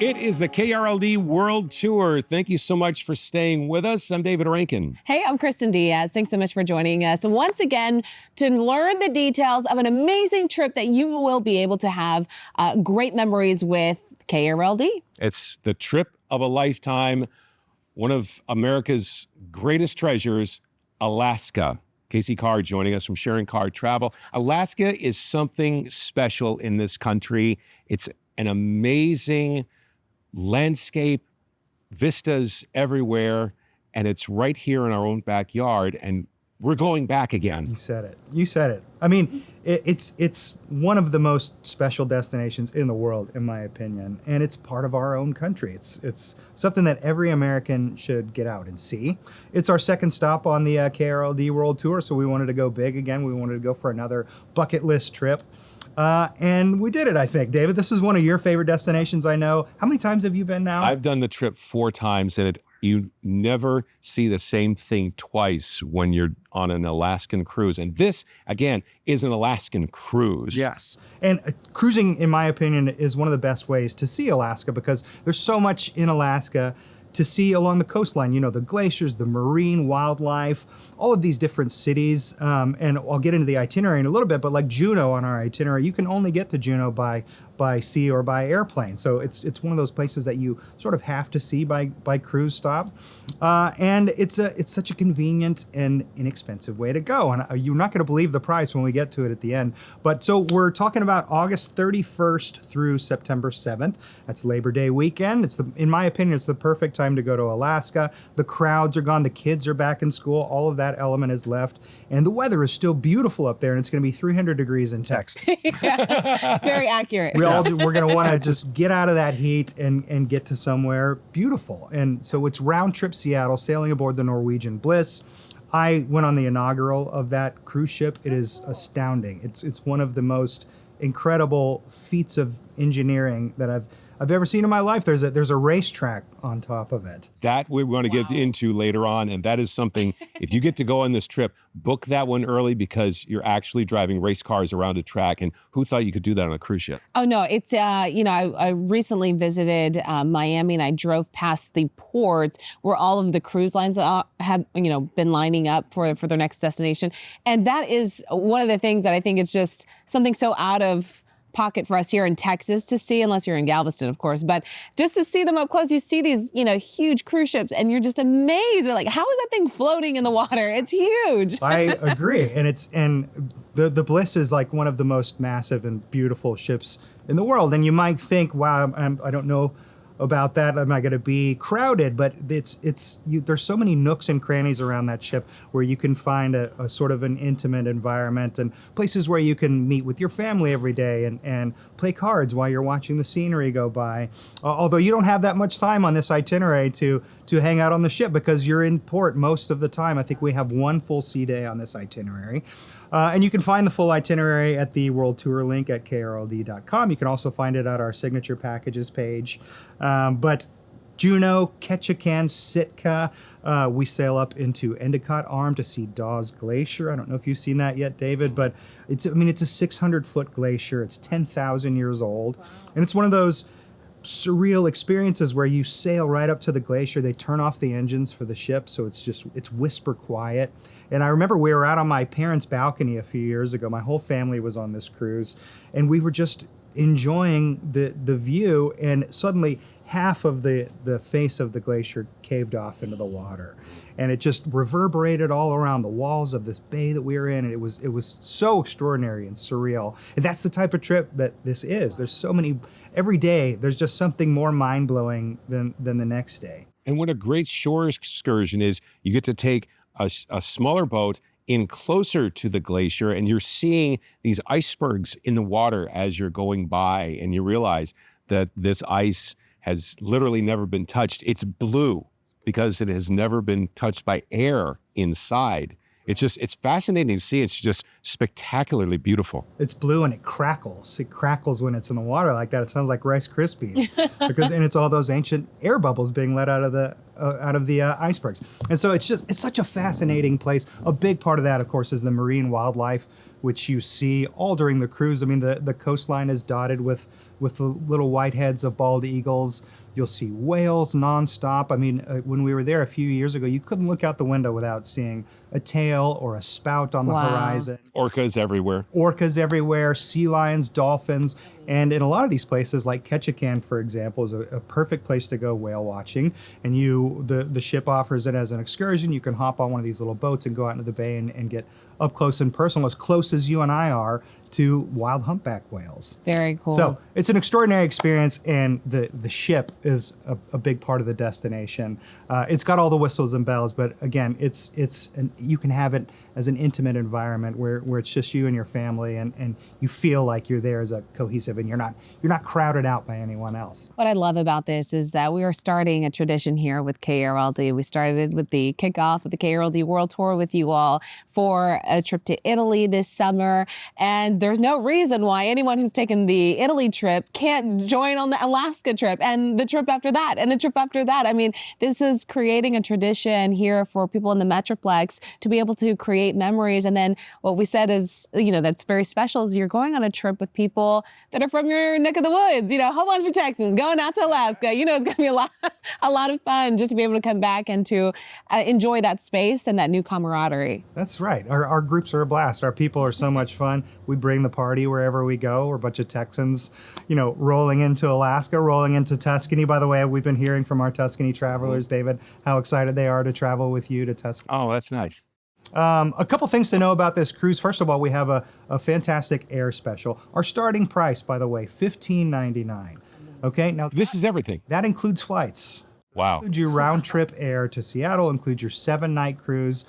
It is the KRLD World Tour. Thank you so much for staying with us. I'm David Rankin. Hey, I'm Kristen Diaz. Thanks so much for joining us once again to learn the details of an amazing trip that you will be able to have great memories with KRLD. It's the trip of a lifetime, one of America's greatest treasures, Alaska. Casey Carr joining us from Sharon Carr Travel. Alaska is something special in this country. It's an amazing landscape, vistas everywhere, and it's right here in our own backyard, and we're going back again. You said it. You said it. I mean, it's one of the most special destinations in the world, in my opinion, and it's part of our own country. It's something that every American should get out and see. It's our second stop on the KRLD World Tour, so we wanted to go big again. We wanted to go for another bucket list trip. And we did it, I think. David, this is one of your favorite destinations, I know. How many times have you been now? I've done the trip 4 times, and you never see the same thing twice when you're on an Alaskan cruise. And this, again, is an Alaskan cruise. Yes. And cruising, in my opinion, is one of the best ways to see Alaska because there's so much in Alaska to see along the coastline, you know, the glaciers, the marine wildlife, all of these different cities. And I'll get into the itinerary in a little bit, but like Juneau on our itinerary, you can only get to Juneau by sea or by airplane. So it's one of those places that you sort of have to see by cruise stop. And it's such a convenient and inexpensive way to go. And you're not going to believe the price when we get to it at the end. But so we're talking about August 31st through September 7th. That's Labor Day weekend. In my opinion, it's the perfect time to go to Alaska. The crowds are gone. The kids are back in school. All of that element is left. And the weather is still beautiful up there. And it's going to be 300 degrees in Texas. Yeah, it's very accurate. We're going to want to just get out of that heat and get to somewhere beautiful. And so it's round trip Seattle, sailing aboard the Norwegian Bliss. I went on the inaugural of that cruise ship. It is astounding. It's one of the most incredible feats of engineering that I've ever seen in my life. There's a racetrack on top of it. That we're going to get into later on, and that is something, if you get to go on this trip, book that one early because you're actually driving race cars around a track, and who thought you could do that on a cruise ship? Oh, no, it's, I recently visited Miami, and I drove past the ports where all of the cruise lines have, been lining up for their next destination. And that is one of the things that I think is just something so out of pocket for us here in Texas to see, unless you're in Galveston, of course, but just to see them up close, you see these, huge cruise ships and you're just amazed. Like, how is that thing floating in the water? It's huge. I agree. And the Bliss is like one of the most massive and beautiful ships in the world. And you might think, wow, I don't know about that. Am I going to be crowded? But there's so many nooks and crannies around that ship where you can find a sort of an intimate environment and places where you can meet with your family every day and play cards while you're watching the scenery go by. Although you don't have that much time on this itinerary to hang out on the ship because you're in port most of the time. I think we have one full sea day on this itinerary. And you can find the full itinerary at the World Tour link at krld.com. You can also find it at our signature packages page. But Juneau, Ketchikan, Sitka, we sail up into Endicott Arm to see Dawes Glacier. I don't know if you've seen that yet, David, but it's a 600-foot glacier. It's 10,000 years old. And it's one of those surreal experiences where you sail right up to the glacier. They turn off the engines for the ship, so it's whisper quiet. And I remember we were out on my parents' balcony a few years ago. My whole family was on this cruise, and we were just enjoying the view, and suddenly half of the face of the glacier caved off into the water. And it just reverberated all around the walls of this bay that we were in, and it was so extraordinary and surreal. And that's the type of trip that this is. There's so many, every day, there's just something more mind-blowing than the next day. And what a great shore excursion is, you get to take a smaller boat in closer to the glacier, and you're seeing these icebergs in the water as you're going by, and you realize that this ice has literally never been touched. It's blue because it has never been touched by air inside. It's fascinating to see. It's just spectacularly beautiful. It's blue and it crackles. It crackles when it's in the water like that. It sounds like Rice Krispies and it's all those ancient air bubbles being let out of the icebergs. And so it's such a fascinating place. A big part of that, of course, is the marine wildlife. which you see all during the cruise. I mean, the coastline is dotted with the little white heads of bald eagles. You'll see whales nonstop. I mean, when we were there a few years ago, you couldn't look out the window without seeing a tail or a spout on the horizon. Orcas everywhere. Orcas everywhere, sea lions, dolphins. And in a lot of these places, like Ketchikan, for example, is a perfect place to go whale watching. And the ship offers it as an excursion. You can hop on one of these little boats and go out into the bay and get up close and personal, as close as you and I are to wild humpback whales. Very cool. So it's an extraordinary experience, and the ship is a big part of the destination. It's got all the whistles and bells, but again, you can have it as an intimate environment where it's just you and your family, and you feel like you're there as a cohesive, and you're not crowded out by anyone else. What I love about this is that we are starting a tradition here with KRLD. We started with the kickoff of the KRLD World Tour with you all for a trip to Italy this summer, and there's no reason why anyone who's taken the Italy trip can't join on the Alaska trip and the trip after that and the trip after that. I mean, this is creating a tradition here for people in the Metroplex to be able to create memories. And then what we said is, that's very special is you're going on a trip with people that are from your neck of the woods, a whole bunch of Texans going out to Alaska. It's going to be a lot of fun just to be able to come back and to enjoy that space and that new camaraderie. That's right. Our groups are a blast. Our people are so much fun. We bring the party wherever we go. We're a bunch of Texans, rolling into Alaska, rolling into Tuscany. By the way, we've been hearing from our Tuscany travelers, David, how excited they are to travel with you to Tuscany. Oh, that's nice. A couple things to know about this cruise. First of all, we have a fantastic air special. Our starting price, by the way, $15.99. Okay, now This is everything. that includes flights. Wow. Includes your round trip air to Seattle, includes your 7-night cruise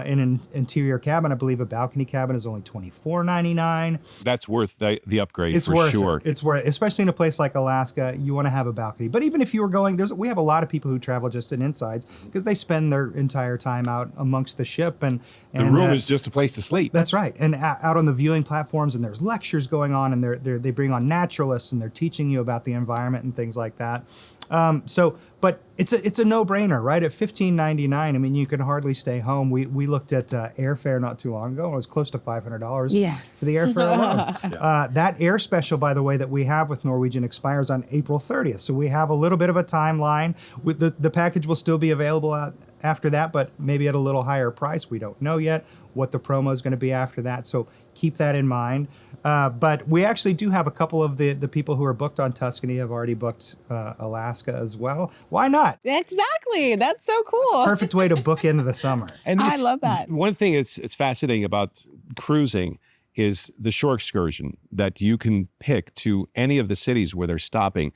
in an interior cabin. I believe a balcony cabin is only $24.99. That's worth the upgrade It's for worth sure. it. It's worth it. Especially in a place like Alaska, you want to have a balcony. But even if you were going, we have a lot of people who travel just in insides because they spend their entire time out amongst the ship. And The room is just a place to sleep. That's right. And out on the viewing platforms, and there's lectures going on, and they bring on naturalists, and they're teaching you about the environment and things like that. But it's a no-brainer, right? At $15.99, I mean, you can hardly stay home. We looked at airfare not too long ago. It was close to $500 Yes. for the airfare alone. That air special, by the way, that we have with Norwegian expires on April 30th. So we have a little bit of a timeline. With the package will still be available after that, but maybe at a little higher price. We don't know yet what the promo is going to be after that. So keep that in mind. But we actually do have a couple of the people who are booked on Tuscany have already booked Alaska as well. Why not? Exactly. That's so cool. Perfect way to book into the summer. And I love that. One thing it's fascinating about cruising is the shore excursion that you can pick to any of the cities where they're stopping,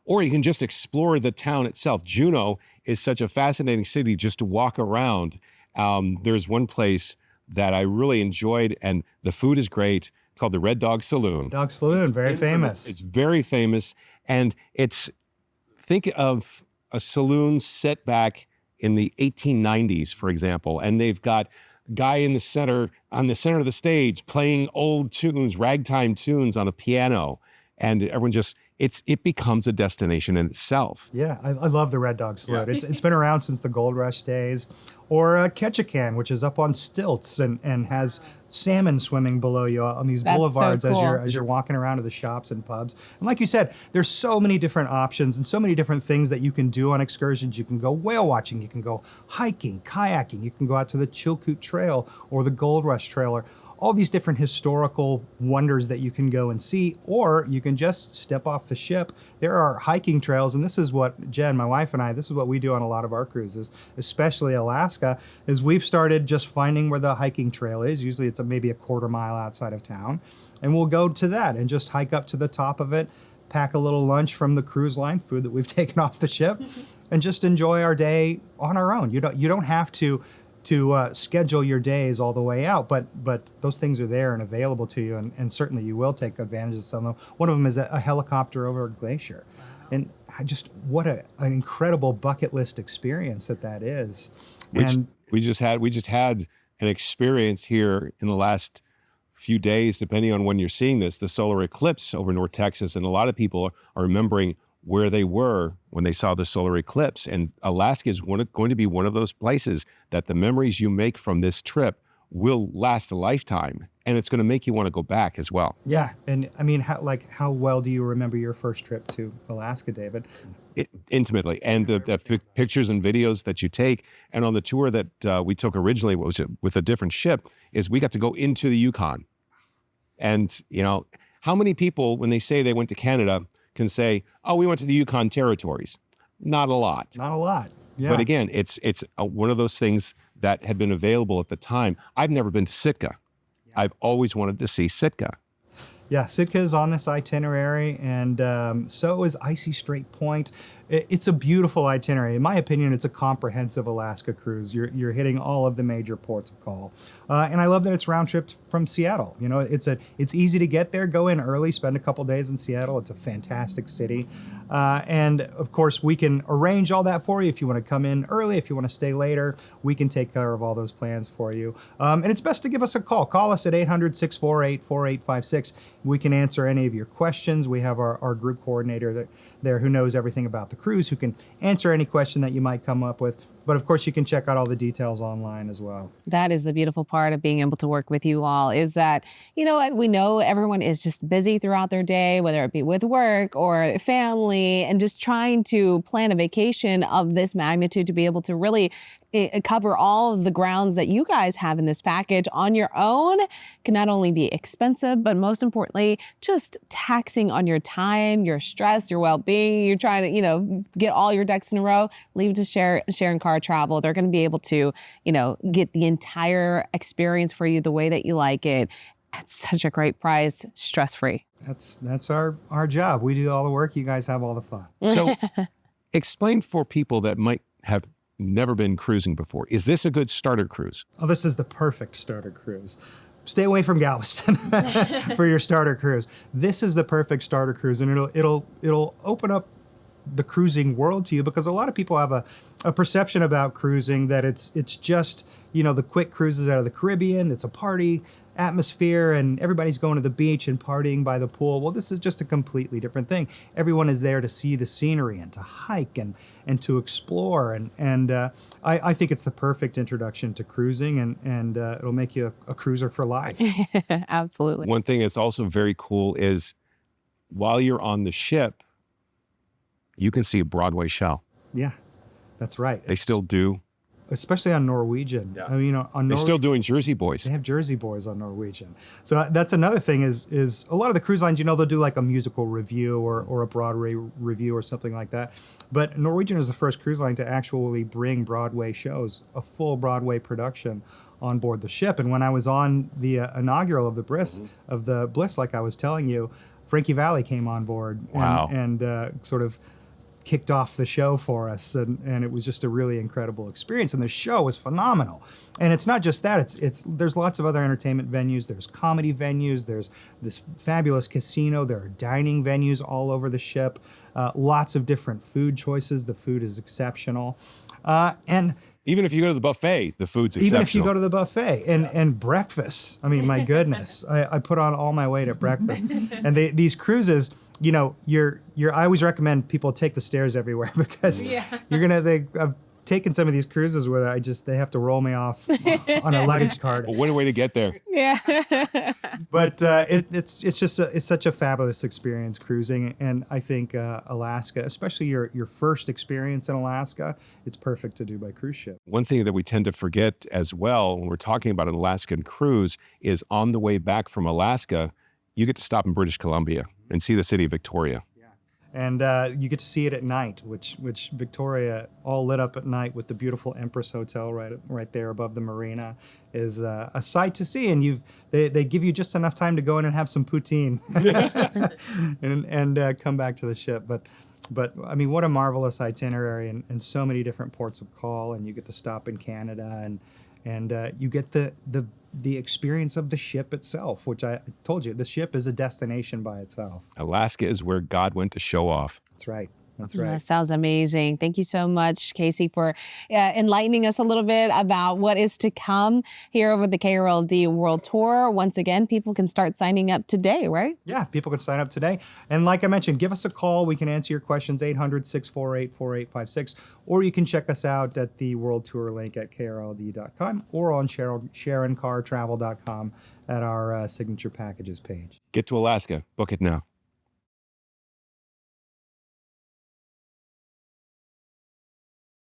or you can just explore the town itself. Juneau is such a fascinating city just to walk around. There's one place that I really enjoyed, and the food is great. It's called the Red Dog Saloon. Dog Saloon, very famous. It's very famous, and think of a saloon set back in the 1890s, for example, and they've got a guy on the center of the stage playing old tunes, ragtime tunes on a piano, and everyone it becomes a destination in itself. Yeah, I love the Red Dog Saloon. Yeah. It's been around since the Gold Rush days. Or Ketchikan, which is up on stilts and has salmon swimming below you on these boulevards so cool. as you're walking around to the shops and pubs. And like you said, there's so many different options and so many different things that you can do on excursions. You can go whale watching, you can go hiking, kayaking, you can go out to the Chilkoot Trail or the Gold Rush Trail, or all these different historical wonders that you can go and see, or you can just step off the ship. There are hiking trails, and this is what Jen, my wife, and this is what we do on a lot of our cruises, especially Alaska, is we've started just finding where the hiking trail is. Usually it's maybe a quarter mile outside of town, and we'll go to that and just hike up to the top of it, pack a little lunch from the cruise line, food that we've taken off the ship, and just enjoy our day on our own. You don't have to schedule your days all the way out, but those things are there and available to you, and certainly you will take advantage of some of them. One of them is a helicopter over a glacier. Wow. And just what an incredible bucket list experience that is. We just had an experience here in the last few days, depending on when you're seeing this, the solar eclipse over North Texas, and a lot of people are remembering where they were when they saw the solar eclipse. And Alaska is going to be one of those places that the memories you make from this trip will last a lifetime. and it's going to make you want to go back as well. Yeah, and I mean, how well do you remember your first trip to Alaska, David? Intimately, and the pictures and videos that you take, and on the tour that we took originally, was with a different ship, is we got to go into the Yukon. And how many people, when they say they went to Canada, can say, "Oh, we went to the Yukon territories"? Not a lot. Not a lot. Yeah. But again, it's one of those things that had been available at the time. I've never been to Sitka. I've always wanted to see Sitka. Yeah, Sitka is on this itinerary, and so is Icy Strait Point. It's a beautiful itinerary. In my opinion, it's a comprehensive Alaska cruise. You're hitting all of the major ports of call, and I love that it's round trip from Seattle. It's easy to get there. Go in early, spend a couple days in Seattle. It's a fantastic city, and of course we can arrange all that for you. If you want to come in early, if you want to stay later, we can take care of all those plans for you. And it's best to give us a call. Call us at 800-648-4856. We can answer any of your questions. We have our group coordinator there who knows everything about the cruise, who can answer any question that you might come up with. But of course, you can check out all the details online as well. That is the beautiful part of being able to work with you all, is that, we know everyone is just busy throughout their day, whether it be with work or family, and just trying to plan a vacation of this magnitude to be able to really cover all of the grounds that you guys have in this package on your own can not only be expensive, but most importantly, just taxing on your time, your stress, your well-being. You're trying to, get all your ducks in a row. Leave it to Sharon Carr Travel. They're going to be able to, get the entire experience for you the way that you like it at such a great price, stress-free. That's our job. We do all the work. You guys have all the fun. So explain for people that might have never been cruising before. Is this a good starter cruise? Oh, this is the perfect starter cruise. Stay away from Galveston for your starter cruise. This is the perfect starter cruise, and it'll open up the cruising world to you, because a lot of people have a perception about cruising that it's just, the quick cruises out of the Caribbean. It's a party atmosphere and everybody's going to the beach and partying by the pool. Well, this is just a completely different thing. Everyone is there to see the scenery and to hike and to explore. And I think it's the perfect introduction to cruising, and it'll make you a cruiser for life. Absolutely. One thing that's also very cool is while you're on the ship, you can see a Broadway show. Yeah, that's right. They still do. Especially on Norwegian. Yeah. I mean, They're still doing Jersey Boys. They have Jersey Boys on Norwegian. So that's another thing is a lot of the cruise lines, they'll do like a musical review or a Broadway review or something like that. But Norwegian is the first cruise line to actually bring Broadway shows, a full Broadway production on board the ship. And when I was on the inaugural of the Bliss, like I was telling you, Frankie Valli came on board. Wow. And sort of kicked off the show for us, and it was just a really incredible experience, and the show was phenomenal. And it's not just that, there's lots of other entertainment venues, there's comedy venues, there's this fabulous casino, there are dining venues all over the ship, lots of different food choices. The food is exceptional, and even if you go to the buffet, the food's exceptional. Even if you go to the buffet and breakfast, I mean, my goodness, I put on all my weight at breakfast. And these cruises, I always recommend people take the stairs everywhere, because I've taken some of these cruises where they have to roll me off on a luggage cart. Well, what a way to get there. Yeah. But it's such a fabulous experience cruising, and I think Alaska, especially your first experience in Alaska, it's perfect to do by cruise ship. One thing that we tend to forget as well when we're talking about an Alaskan cruise is on the way back from Alaska, you get to stop in British Columbia and see the city of Victoria. And you get to see it at night, which Victoria, all lit up at night with the beautiful Empress Hotel right there above the marina, is a sight to see. And they give you just enough time to go in and have some poutine and come back to the ship. But I mean, what a marvelous itinerary, and so many different ports of call, and you get to stop in Canada, and you get the experience of the ship itself, which I told you, the ship is a destination by itself. Alaska is where God went to show off. That's right. That's That right. sounds amazing. Thank you so much, Casey, for enlightening us a little bit about what is to come here over the KRLD World Tour. Once again, people can start signing up today, right? Yeah, people can sign up today. And like I mentioned, give us a call. We can answer your questions, 800-648-4856. Or you can check us out at the World Tour link at krld.com or on SharonCarTravel.com at our signature packages page. Get to Alaska. Book it now.